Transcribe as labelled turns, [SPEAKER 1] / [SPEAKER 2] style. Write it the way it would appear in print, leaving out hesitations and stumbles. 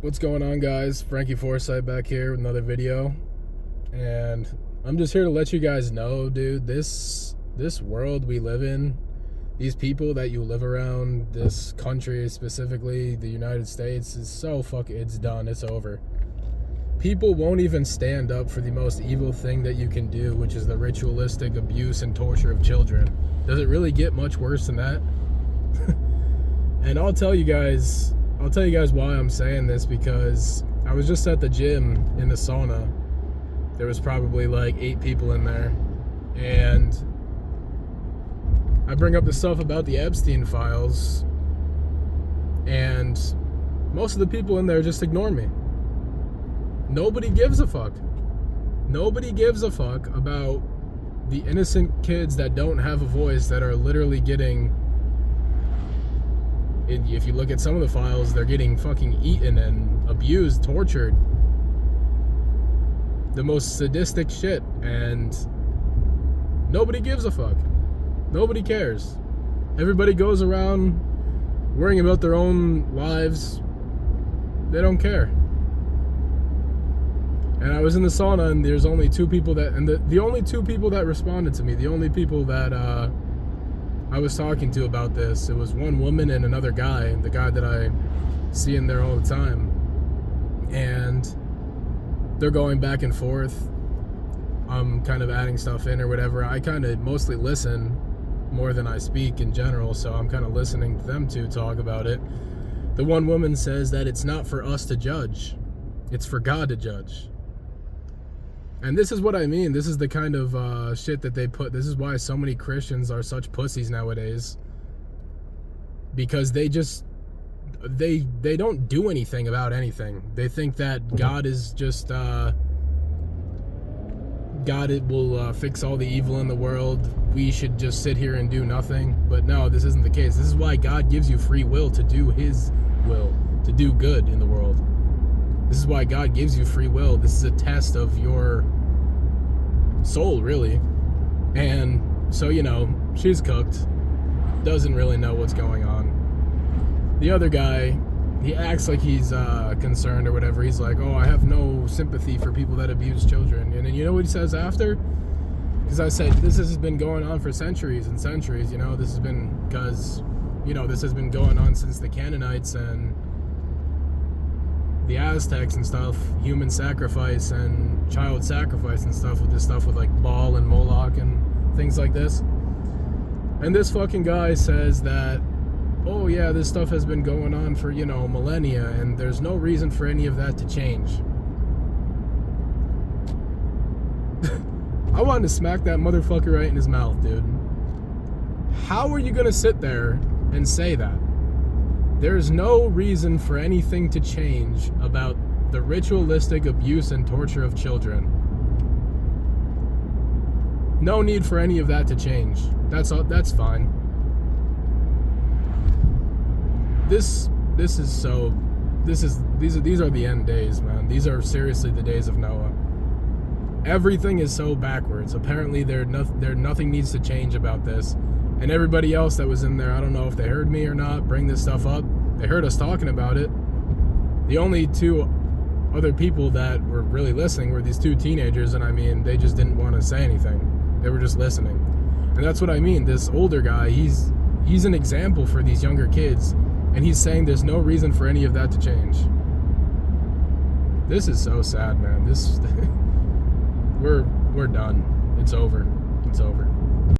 [SPEAKER 1] What's going on, guys? Frankie Forsyth back here with another video, and I'm just here to let you guys know, dude, this world we live in, these people that you live around, this country, specifically the United States, is so it's done. It's over. People won't even stand up for the most evil thing that you can do, which is the ritualistic abuse and torture of children. Does it really get much worse than that? And I'll tell you guys why I'm saying this, because I was just at the gym in the sauna. There was probably like 8 people in there, and I bring up the stuff about the Epstein files, and most of the people in there just ignore me. Nobody gives a fuck. Nobody gives a fuck about the innocent kids that don't have a voice, that are literally getting... If you look at some of the files, they're getting fucking eaten and abused, tortured. The most sadistic shit, and nobody gives a fuck. Nobody cares. Everybody goes around worrying about their own lives. They don't care. And I was in the sauna, and there's only 2 people that, and the only 2 people that responded to me, the only people that I was talking to about this, it was one woman and another guy, the guy that I see in there all the time. And they're going back and forth. I'm kind of adding stuff in or whatever. I kind of mostly listen more than I speak in general, so I'm kind of listening to them 2 talk about it. The one woman says that it's not for us to judge, it's for God to judge. And this is what I mean. This is the kind of shit that they put. This is why so many Christians are such pussies nowadays. Because they just... They don't do anything about anything. They think that God is just... God will fix all the evil in the world. We should just sit here and do nothing. But no, this isn't the case. This is why God gives you free will to do His will. To do good in the world. This is why God gives you free will. This is a test of your soul, really. And so, you know, she's cooked. Doesn't really know what's going on. The other guy, he acts like he's concerned or whatever. He's like, oh, I have no sympathy for people that abuse children. And then you know what he says after? Because I said, this has been going on for centuries and centuries. You know, this has been because, you know, this has been going on since the Canaanites and the Aztecs and stuff, human sacrifice and child sacrifice and stuff, with this stuff with like Baal and Moloch and things like this. And this fucking guy says that, oh yeah, this stuff has been going on for, you know, millennia, and there's no reason for any of that to change. I wanted to smack that motherfucker right in his mouth, dude. How are you gonna sit there and say that? There's no reason for anything to change about the ritualistic abuse and torture of children. No need for any of that to change. That's fine. These are the end days, man. These are seriously the days of Noah. Everything is so backwards. Apparently nothing needs to change about this. And everybody else that was in there, I don't know if they heard me or not bring this stuff up. They heard us talking about it. The only 2 other people that were really listening were these 2 teenagers, and I mean, they just didn't want to say anything. They were just listening. And that's what I mean. This older guy, he's an example for these younger kids, and he's saying there's no reason for any of that to change. This is so sad, man. We're done. It's over. It's over.